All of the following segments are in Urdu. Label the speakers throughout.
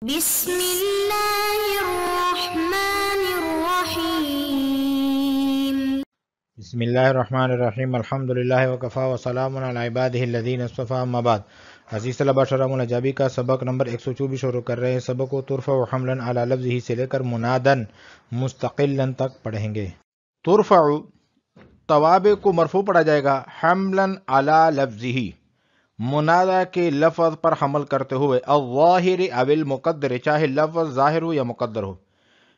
Speaker 1: بسم اللہ الرحمن الرحیم
Speaker 2: بسم اللہ الرحمن الرحیم الحمدللہ وکفا وسلام علی عبادہ الذین اصطفیٰ اما بعد۔ عزیز طلبہ شرح الجابی کا سبق نمبر 124 شروع کر رہے ہیں۔ سبق کو ترفع حملا علی لفظہ سے لے کر منادن مستقلا تک پڑھیں گے۔ ترفع توابع کو مرفوع پڑھا جائے گا حملا علی لفظہ، منادہ کے لفظ پر حمل کرتے ہوئے، الظاہر او المقدر، چاہے لفظ ظاہر ہو یا مقدر ہو،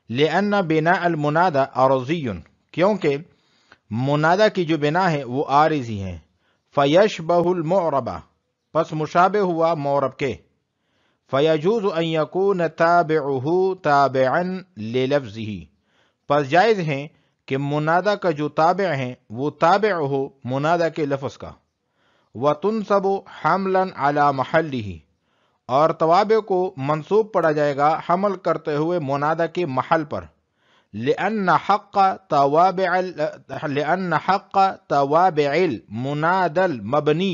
Speaker 2: لأن بناء المنادى عرضی، کیونکہ منادہ کی جو بنا ہے وہ عارضی ہے، فیشبہ المعربہ، پس مشابہ ہوا معرب کے، فیجوز ان یکون تابعہ تابعا للفظہ، پس جائز ہے کہ منادہ کا جو تابع ہے وہ تابع ہو منادہ کے لفظ کا، وَتُنْصَبُ حَمْلًا عَلَى مَحَلِّهِ، اور توابع کو منصوب پڑھا جائے گا حمل کرتے ہوئے منادہ کے محل پر، لأن حق توابع المنادى المبنی،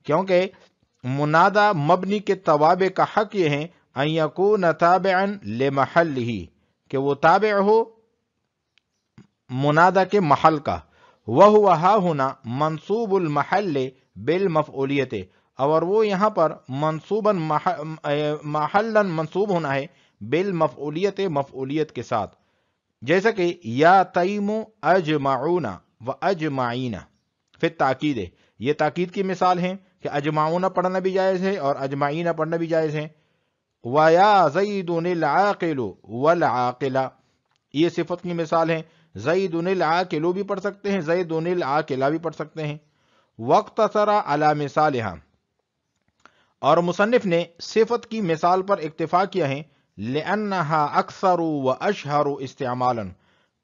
Speaker 2: کیونکہ منادہ مبنی کے توابع کا حق یہ ہے ان یکون تابعا لمحلہ، کہ وہ تابع ہو منادہ کے محل کا، وَهُوَ هَا هُنَا منصوب المحل بالمفعولیت، اور وہ یہاں پر محلا منصوب ہونا ہے بالمفعولیت، مفعولیت کے ساتھ، جیسا کہ یا تیم اجمعون و اجمعین فی التاکید، یہ تاکید کی مثال ہے کہ اجمعون پڑھنا بھی جائز ہے اور اجمعین پڑھنا بھی جائز ہے، وَيَا زَيْدٌ الْعَاقِلُ وَالْعَاقِلَ، یہ صفت کی مثال ہے، زید العاقل بھی پڑھ سکتے ہیں، زید العاقلہ بھی پڑھ سکتے ہیں، وَاقْتَصَرَ عَلَى مِثَالِهَا، اور مصنف نے صفت کی مثال پر اکتفا کیا ہے، لِأَنَّهَا أَكْثَرُ وَأَشْهَرُ اسْتِعْمَالًا،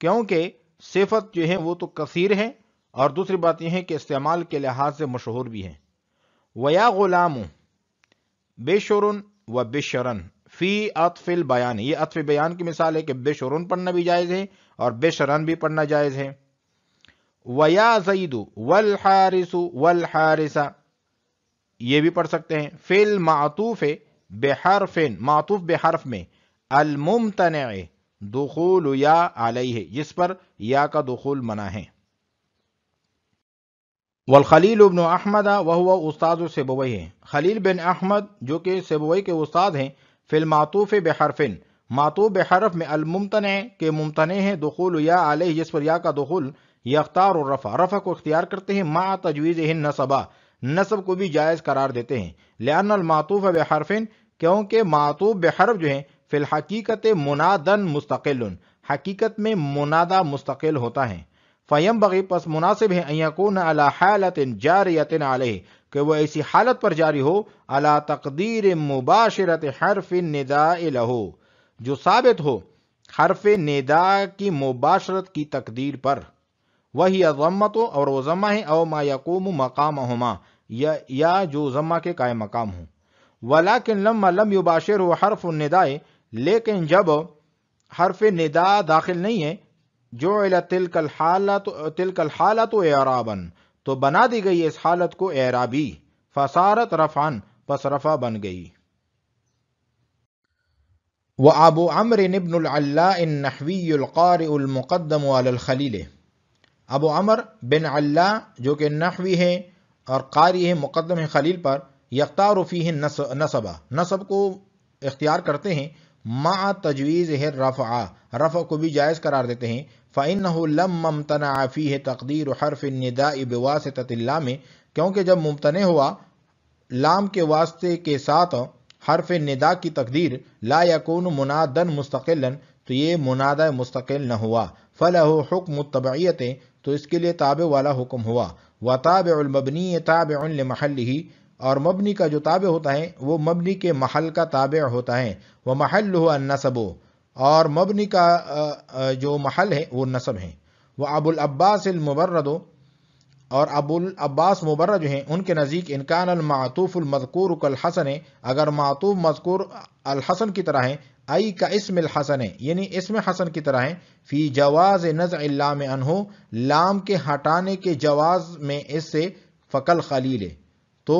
Speaker 2: کیونکہ صفت جو ہے وہ تو کثیر ہے اور دوسری بات یہ ہے کہ استعمال کے لحاظ سے مشہور بھی ہے۔ وَيَا غُلَامُ بِشْرٌ وَبِشْرًا فی عطف البیان، یہ عطف بیان کی مثال ہے کہ بشرن پڑھنا بھی جائز ہے اور بشرن بھی پڑھنا جائز ہے۔ وَيَا زَيْدُ وَالْحَارِسُ وَالْحَارِسَ، یہ بھی پڑھ سکتے ہیں، فی المعطوف بحرف، معطوف بحرف میں، الممتنع دخول یا علیہ، جس پر یا کا دخول منع ہے۔ والخلیل بن احمد وهو استاد سیبویہ، خلیل بن احمد جو کہ سیبویہ کے استاد ہیں، فی المعطوف بحرف، معطوف بحرف میں، الممتنع کے ممتنع ہے، دخول یا علیہ، جس پر یا کا دخول، یختار الرفع، رفع کو اختیار کرتے ہیں، مع تجویزہ النصب، نصب کو بھی جائز قرار دیتے ہیں، لأن المعطوف بحرف، کیونکہ معطوف بحرف جو ہیں، فی الحقیقت منادن مستقل، حقیقت میں منادہ مستقل ہوتا ہے، فینبغی، پس مناسب ہے، ان یکون علی حالت جاریۃ علیہ، کہ وہ ایسی حالت پر جاری ہو، علی تقدیر مباشرت حرف النداء لہ، جو ثابت ہو حرف نداء کی مباشرت کی تقدیر پر، وہی ضمۃ، اور وہ ضمہ ہے، او ما یقوم مقامہما، یا جو ضمہ کے قائم مقام ہوں، ولیکن لما لم یباشرہ حرف النداء، لیکن جب حرف نداء داخل نہیں ہے، جعلت تلک الحالت اعرابا، تو بنا دی گئی اس حالت کو اعرابی، فصارت رفعا، پس رفع بن گئی۔ وابو عمرو بن العلاء النحوی القارئ المقدم علی الخلیل، ابو عمر بن علاء جو کہ نحوی ہے اور قاری ہے، مقدم ہے خلیل پر، یختار فیہ نصب، نصب کو اختیار کرتے ہیں، مع تجویزہ الرفع، رفع کو بھی جائز قرار دیتے ہیں، فإنہ لما امتنع فیہ تقدیر حرف النداء بواسطۃ اللام، کیونکہ جب ممتنع ہوا لام کے واسطے کے ساتھ حرف ندا کی تقدیر، لا یکون منادن مستقلا، تو یہ منادہ مستقل نہ ہوا، فلہ حکم التبعیت، تو اس کے لیے تابع والا حکم ہوا، وتابع المبنی تابع لمحلہ، اور مبنی کا جو تابع ہوتا ہے وہ مبنی کے محل کا تابع ہوتا ہے، ومحلہ النصب، اور مبنی کا جو محل ہے وہ نصب ہے، وابو العباس المبرد، اور ابو العباس مبرد جو ہیں ان کے نزدیک، ان کان المعطوف المذکور کالحسن، اگر معطوف مذکور الحسن کی طرح ہے، ای کا اسم الحسن، یعنی اسم حسن کی طرح ہے، فی جواز نزع اللام عنہ، لام کے ہٹانے کے جواز میں اس سے، فقل خلیل، تو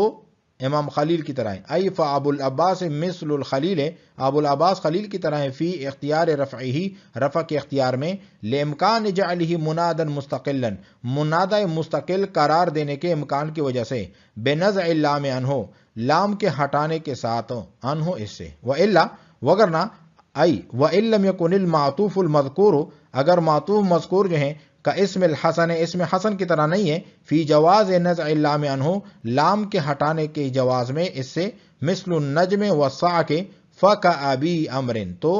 Speaker 2: امام خلیل کی طرح ہیں. ای فابو العباس مثل الخلیل، ابو العباس خلیل کی طرح ہیں، فی اختیار رفعہ، رفع کے اختیار میں، لامکان جعلہ منادا مستقلا، منادہ مستقل قرار دینے کے امکان کی وجہ سے، بنزع اللام عنہ، لام کے ہٹانے کے ساتھ، عنہ اس سے، والا وگرنہ، ای وان لم یکن المعطوف المذکور، اگر معطوف مذکور جو ہیں کا اسم الحسن، اسم حسن کی طرح نہیں ہے، فی جواز نزع اللام عنہ، لام کے ہٹانے کے جواز میں اس سے، مثل النجم والصاع کے، فکابی امر، تو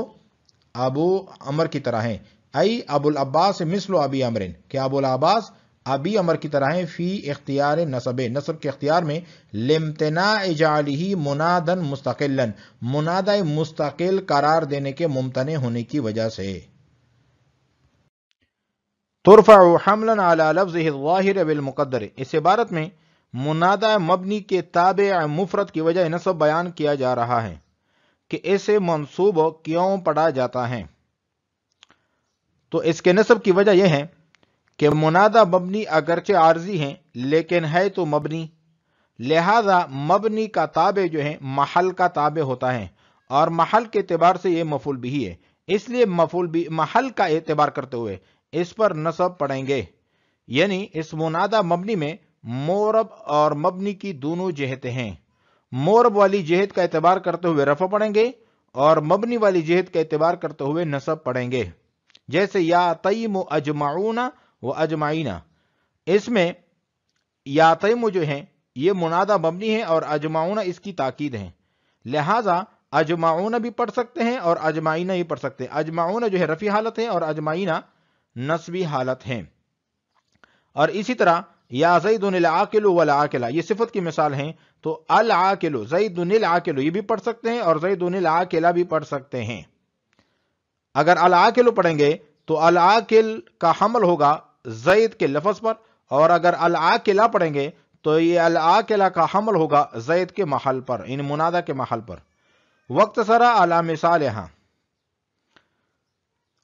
Speaker 2: ابو عمر کی طرح ہیں. ای ابو العباس مثل ابی امر، کہ ابو العباس ابی عمر کی طرح ہیں، فی اختیار نصب، نصب کے اختیار میں، لامتناع جعلہ منادا مستقلا، منادہ مستقل قرار دینے کے ممتنع ہونے کی وجہ سے. ترفع حملا علی لفظه الظاہر بالمقدر، اس عبارت میں منادہ مبنی کے تابع مفرد کی وجہ نصب بیان کیا جا رہا ہے کہ اسے منصوب کیوں پڑھا جاتا ہے. تو اس کے نصب کی وجہ یہ ہے کہ منادہ مبنی اگرچہ عارضی ہیں لیکن ہے تو مبنی، لہذا مبنی کا تابع جو ہے محل کا تابع ہوتا ہے، اور محل کے اعتبار سے یہ مفعول بھی ہے، اس لیے مفعول بھی محل کا اعتبار کرتے ہوئے اس پر نصب پڑھیں گے. یعنی اس منادہ مبنی میں مورب اور مبنی کی دونوں جہتیں ہیں، مورب والی جہت کا اعتبار کرتے ہوئے رفع پڑھیں گے اور مبنی والی جہت کا اعتبار کرتے ہوئے نصب پڑھیں گے. جیسے یا تیم اجمعون و اجمعین، اس میں یا تیم جو ہیں یہ منادہ مبنی ہے اور اجمعون اس کی تاکید ہے، لہذا اجمعون بھی پڑھ سکتے ہیں اور اجمعین بھی پڑھ سکتے ہیں. اجمعون جو ہے رفعی حالت ہے اور اجمعین نصبی حالت ہیں. اور اسی طرح یا زید العاقل والعاقلہ، یہ صفت کی مثال ہیں، تو العاقل، زید العاقل یہ بھی پڑھ سکتے ہیں اور زید العاقلہ بھی پڑھ سکتے ہیں. اگر العاقل پڑھیں گے تو العاقل کا حمل ہوگا زید کے لفظ پر، اور اگر العاقلہ پڑھیں گے تو یہ العاقلہ کا حمل ہوگا زید کے محل پر، یعنی منادہ کے محل پر. وقت سرا علی مثال،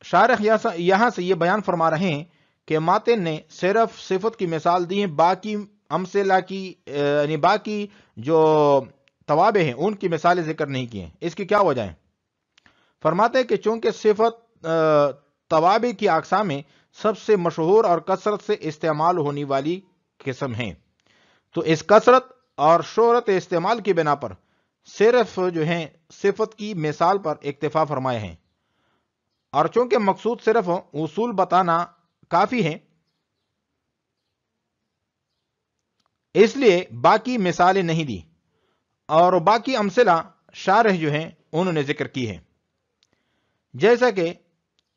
Speaker 2: شارح یہاں سے یہ بیان فرما رہے ہیں کہ ماتن نے صرف صفت کی مثال دی ہے، باقی امثلہ کی یعنی باقی جو توابع ہیں ان کی مثالیں ذکر نہیں کی ہیں. اس کی کیا وجہ ہے؟ فرماتے ہیں کہ چونکہ صفت توابع کی اقسام میں سب سے مشہور اور کثرت سے استعمال ہونے والی قسم ہیں، تو اس کثرت اور شہرت استعمال کی بنا پر صرف جو ہیں صفت کی مثال پر اکتفا فرمائے ہیں، اور چونکہ مقصود صرف اصول بتانا کافی ہے اس لیے باقی مثالیں نہیں دی، اور باقی امثلہ شارح جو ہیں انہوں نے ذکر کی ہے. جیسا کہ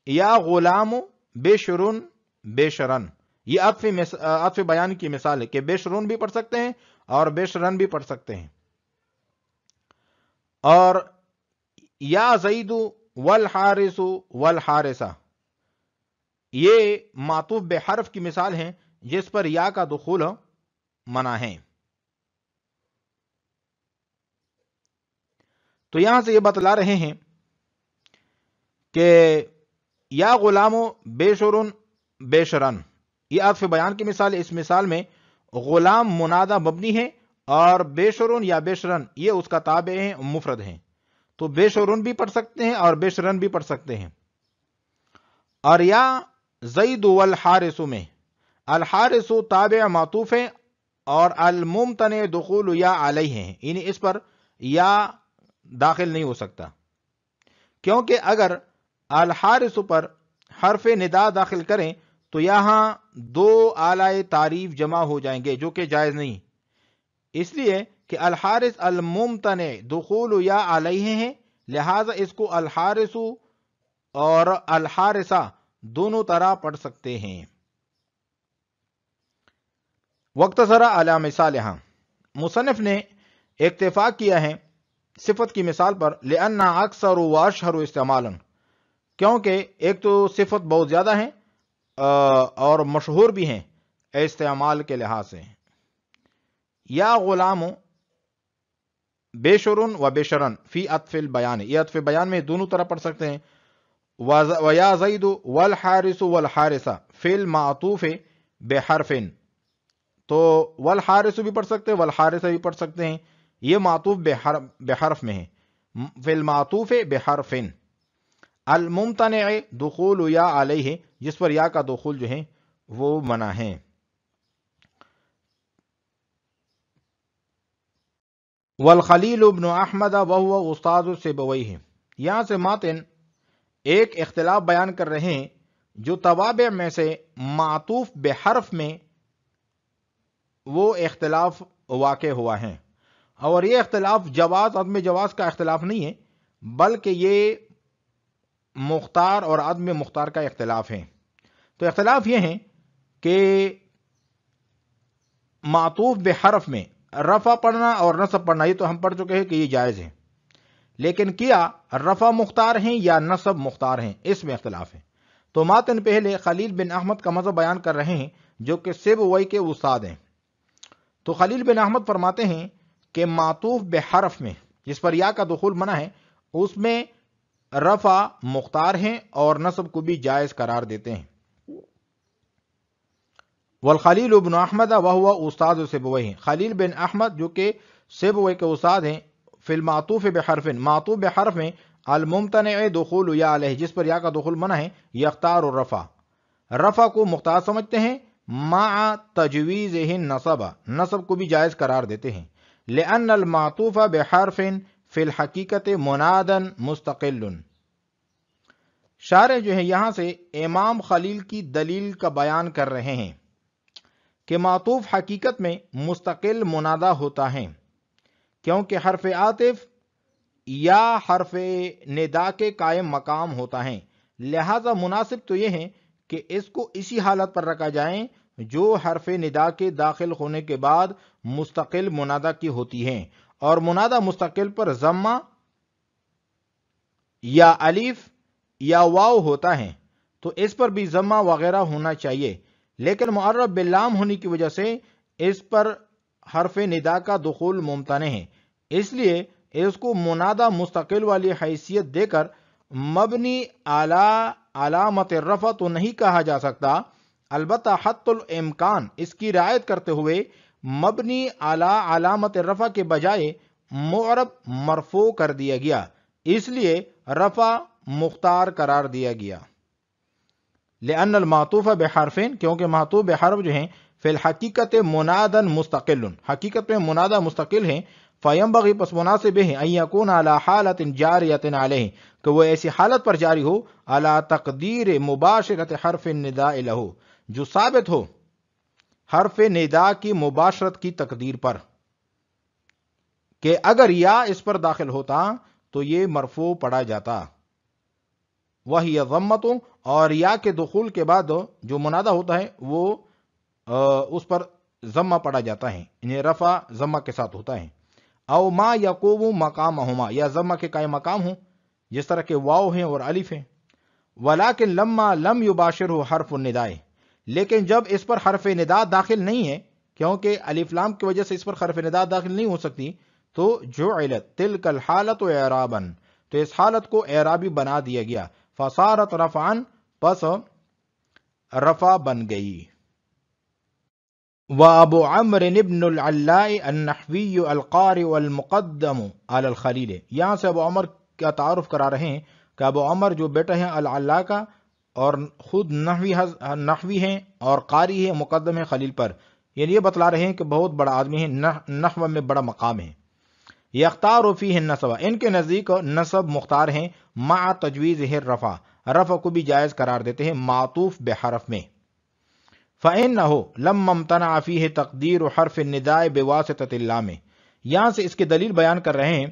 Speaker 2: یا غلام بشرن بشرن، یہ عطف بیان کی مثال ہے کہ بشرن بھی پڑھ سکتے ہیں اور بشرن بھی پڑھ سکتے ہیں. اور یا زید والحارس والحارسہ، یہ معطوف بحرف کی مثال ہیں جس پر یا کا دخول منع ہے. تو یہاں سے یہ بتلا رہے ہیں کہ یا غلام بشرن بشرن، یہ عطف بیان کی مثال ہے. اس مثال میں غلام منادہ مبنی ہے اور بشرن یا بشرن یہ اس کا تابع ہیں، مفرد ہیں، تو بشرن بھی پڑھ سکتے ہیں اور بشرن بھی پڑھ سکتے ہیں. اور یا زید والحارس میں الحارس تابع معطوف ہے اور الممتنع دخول یا علیہ ہیں، یعنی اس پر یا داخل نہیں ہو سکتا، کیونکہ اگر الحارس پر حرف ندا داخل کریں تو یہاں دو آلائے تعریف جمع ہو جائیں گے جو کہ جائز نہیں، اس لیے کہ الحارس الممتنع دخول یا علیہ ہیں، لہذا اس کو الحارس اور الحارسہ دونوں طرح پڑھ سکتے ہیں. وقتصر علی مثالہا، مصنف نے اکتفا کیا ہے صفت کی مثال پر، لأن اکثر و اشہر استعمالا، کیونکہ ایک تو صفت بہت زیادہ ہیں اور مشہور بھی ہیں استعمال کے لحاظ سے. یا غلام بشرن و بشرن فی عطف البیان، یہ عطف بیان میں دونوں طرح پڑھ سکتے ہیں. ویا زید والحارس والحارسہ فی المعطوف بحرف، تو والحارس بھی پڑھ سکتے ہیں والحارسہ بھی پڑھ سکتے ہیں. یہ معطوف بحرف میں ہے، فی المعطوف بحرف، الممتنع دخول یا علیہ جس پر یا کا دخول جو ہے وہ منع ہے۔ والخلیل ابن احمد وهو استاد سیبویہ، یہاں سے ماتن ایک اختلاف بیان کر رہے ہیں جو توابع میں سے معطوف بحرف میں وہ اختلاف واقع ہوا ہے، اور یہ اختلاف جواز عدم جواز کا اختلاف نہیں ہے بلکہ یہ مختار اور عدم مختار کا اختلاف ہے۔ تو اختلاف یہ ہے کہ معطوف بحرف میں رفع پڑھنا اور نصب پڑھنا، یہ تو ہم پڑھ چکے ہیں کہ یہ جائز ہے، لیکن کیا رفع مختار ہیں یا نصب مختار ہیں، اس میں اختلاف ہے۔ تو ماتن پہلے خلیل بن احمد کا مذہب بیان کر رہے ہیں جو کہ سیبویہ کے استاد ہیں۔ تو خلیل بن احمد فرماتے ہیں کہ معطوف بحرف میں جس پر یا کا دخول منع ہے اس میں رفع مختار ہیں اور نصب کو بھی جائز قرار دیتے ہیں۔ والخلیل ابن احمد وهو استاد سیبویہ، خلیل بن احمد جو کہ سیبویہ کے استاد ہیں، فی المعطوف بحرف، معطوف بحرف میں الممتنع دخول یا علیہ جس پر یا کا دخول منع ہے، یختار الرفع، رفع کو مختار سمجھتے ہیں، مع تجویزہ النصب، نصب کو بھی جائز قرار دیتے ہیں، لأن المعطوف بحرف فی الحقیقت منادا مستقل۔ شارح جو ہے یہاں سے امام خلیل کی دلیل کا بیان کر رہے ہیں کہ معطوف حقیقت میں مستقل منادہ ہوتا ہے، کیونکہ حرف عاطف یا حرف ندا کے قائم مقام ہوتا ہے، لہذا مناسب تو یہ ہے کہ اس کو اسی حالت پر رکھا جائیں جو حرف ندا کے داخل ہونے کے بعد مستقل منادہ کی ہوتی ہیں، اور منادہ مستقل پر ضمہ یا الف یا واو ہوتا ہے تو اس پر بھی ضمہ وغیرہ ہونا چاہیے، لیکن معرب باللام ہونے کی وجہ سے اس پر حرف ندا کا دخول ممتنع ہے، اس لیے اس کو منادہ مستقل والی حیثیت دے کر مبنی اعلی علامت الرفع تو نہیں کہا جا سکتا، البتہ حتی الامکان اس کی رعایت کرتے ہوئے مبنی اعلی علامت الرفع کے بجائے معرب مرفوع کر دیا گیا، اس لیے رفع مختار قرار دیا گیا۔ لأن المعطوف بحرفین، کیونکہ معطوف بحرف جو ہیں فی الحقیقت منادا مستقل، حقیقت میں منادہ مستقل ہیں، فینبغی پس مناسب ہے ان یکون علی حالت جاریۃ علیہ کہ وہ ایسی حالت پر جاری ہو علی تقدیر مباشرت حرف النداء لہ جو ثابت ہو حرف ندا کی مباشرت کی تقدیر پر، کہ اگر یا اس پر داخل ہوتا تو یہ مرفوع پڑھا جاتا، وہی ضمۃ، اور یا کے دخول کے بعد جو منادہ ہوتا ہے وہ اس پر ضمہ پڑھا جاتا ہے، انہیں رفع ضمہ کے ساتھ ہوتا ہے، او ما یقوم مقامہما، یا ضمہ کے قائم مقام ہوں جس طرح کے واو ہیں اور الف ہیں، ولیکن لما لم یباشرہ حرف النداء، لیکن جب اس پر حرف ندا داخل نہیں ہے، کیونکہ الف لام کی وجہ سے اس پر حرف ندا داخل نہیں ہو سکتی، تو جعلت تلک الحالت اعرابا، تو اس حالت کو اعرابی بنا دیا گیا، فصارت رفعا، پس رفع بن گئی۔ وابو عمرو بن العلاء النحوی القارئ المقدم علی الخلیل، یہاں سے ابو عمر کا تعارف کرا رہے ہیں کہ ابو عمر جو بیٹا ہے العلاء کا اور خود نحوی ہیں اور قاری ہیں، مقدم ہے خلیل پر، یعنی یہ بتلا رہے ہیں کہ بہت بڑا آدمی ہے، نحو میں بڑا مقام ہے۔ یختار فیہ النصب، ان کے نزدیک نصب مختار ہیں، مع تجویزہ الرفع، رفع کو بھی جائز قرار دیتے ہیں معطوف بحرف میں۔ فإنه لما امتنع فيه تقدیر حرف النداء بواسطة اللام، یہاں سے اس کی دلیل بیان کر رہے ہیں،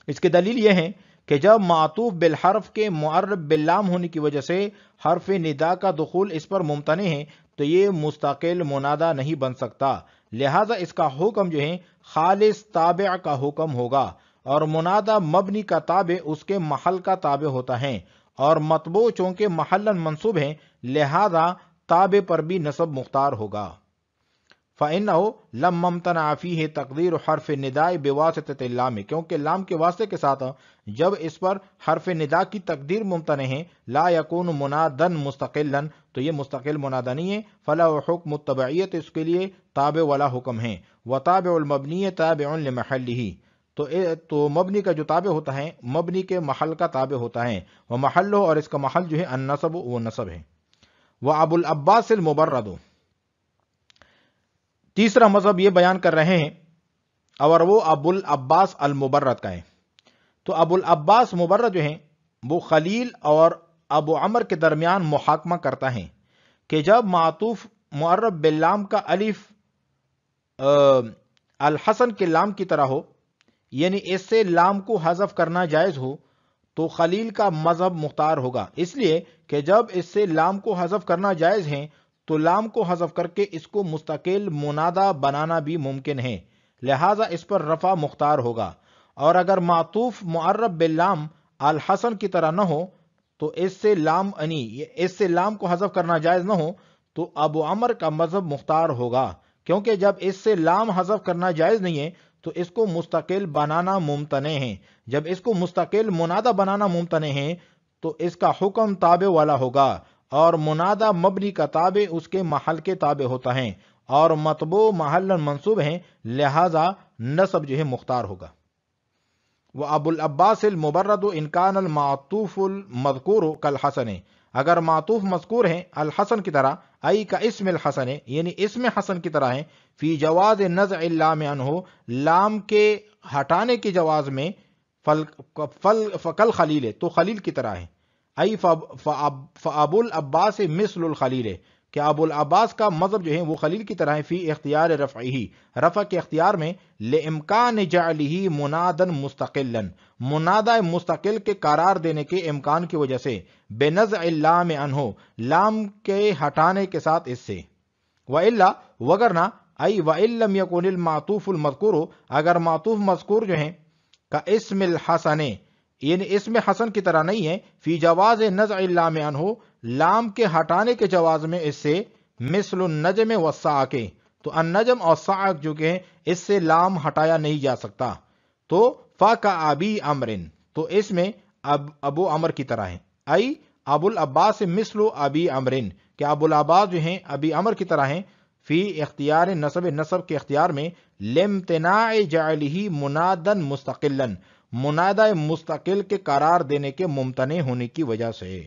Speaker 2: اس کی دلیل یہ ہے کہ جب معطوف بالحرف کے معرب باللام ہونے کی وجہ سے حرف ندا کا دخول اس پر ممتنع ہے تو یہ مستقل منادہ نہیں بن سکتا، لہذا اس کا حکم جو ہے خالص تابع کا حکم ہوگا، اور منادہ مبنی کا تابع اس کے محل کا تابع ہوتا ہے، اور مطبوع چونکہ محلاً منصوب ہیں لہذا تابع پر بھی نصب مختار ہوگا۔ فَإِنَّهُ لَمَّا امْتَنَعَ فِيهِ تَقْدِيرُ حَرْفِ النِّدَاءِ بِوَاسِطَةِ اللَّامِ، کیونکہ لام کے واسطے کے ساتھ جب اس پر حرف ندا کی تقدیر ممتنع ہے، لا يكون منادا مستقلا، تو یہ مستقل منادہ نہیں ہے، فلا حکم التبعیت، اس کے لیے تابع والا حکم ہے، وتابع المبنی تابع لمحلہ، تو مبنی کا جو تابع ہوتا ہے مبنی کے محل کا تابع ہوتا ہے، ومحلہ، اور اس کا محل جو ہے النصب، وہ نصب ہے۔ وابو العباس المبرد، تیسرا مذہب یہ بیان کر رہے ہیں اور وہ ابو العباس المبرد کا ہے۔ تو ابو العباس مبرد جو ہیں وہ خلیل اور ابو عمر کے درمیان محاکمہ کرتا ہے کہ جب معطوف معرب باللام کا الف الحسن کے لام کی طرح ہو، یعنی اس سے لام کو حذف کرنا جائز ہو، تو خلیل کا مذہب مختار ہوگا، اس لیے کہ جب اس سے لام کو حذف کرنا جائز ہے تو لام کو حذف کر کے اس کو مستقل منادا بنانا بھی ممکن ہے، لہذا اس پر رفع مختار ہوگا۔ اور اگر معطوف معرب باللام الحسن کی طرح نہ ہو تو اس سے لام کو حذف کرنا جائز نہ ہو تو ابو عمر کا مذہب مختار ہوگا، کیونکہ جب اس سے لام حذف کرنا جائز نہیں ہے تو اس کو مستقل بنانا ممتنع ہے، جب اس کو مستقل منادہ بنانا ممتنع ہے تو اس کا حکم تابع والا ہوگا، اور منادہ مبنی کا تابع اس کے محل کے تابع ہوتا ہے، اور مطبوع محل منصوب ہیں، لہذا نصب جو ہے مختار ہوگا۔ وابو العباس المبرد ان کان المعطوف المذکور کالحسن، اگر معطوف مذکور ہیں الحسن کی طرح، ای کا اسم الحسن، یعنی اسم حسن کی طرح ہیں، فی جواز نزع اللام عنہ، لام کے ہٹانے کے جواز میں، فکل خلیل، تو خلیل کی طرح ہے، ای فابو العباس مثل الخلیل، کہ ابو العباس کا مذہب جو ہے وہ خلیل کی طرح ہے، فی اختیار رفعہ، رفع کے اختیار میں، لامکان جعلہ منادا مستقلا، منادہ مستقل کے قرار دینے کے امکان کی وجہ سے، بنزع اللام عنہ، لام کے ہٹانے کے ساتھ اس سے، والا، وگرنہ، ای وان لم یکن المعطوف المذکور، اگر معطوف مذکور جو ہیں کا اسم الحسن، یعنی اسم حسن کی طرح نہیں ہے، فی جواز نزع اللام عنہ، لام کے ہٹانے کے جواز میں اس سے، مثل النجم والصعق، تو النجم اور صعق جو کہ اس سے لام ہٹایا نہیں جا سکتا، تو فکابی عمر، تو اس میں ابو عمر کی طرح ہے، ای ابو العباس مثل ابی عمر، کہ ابو العباس جو ہیں ابی عمر کی طرح ہیں، فی اختیار نصب کے اختیار میں، لامتناع جعلہ منادا مستقلا، منادہ مستقل کے قرار دینے کے ممتنع ہونے کی وجہ سے۔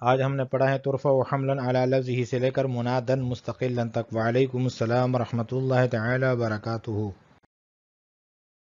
Speaker 2: آج ہم نے پڑھا ہے ترفع حملا علی لفظہ سے لے کر منادا مستقلا تک۔ وعلیکم السلام ورحمۃ اللہ تعالی وبرکاتہ۔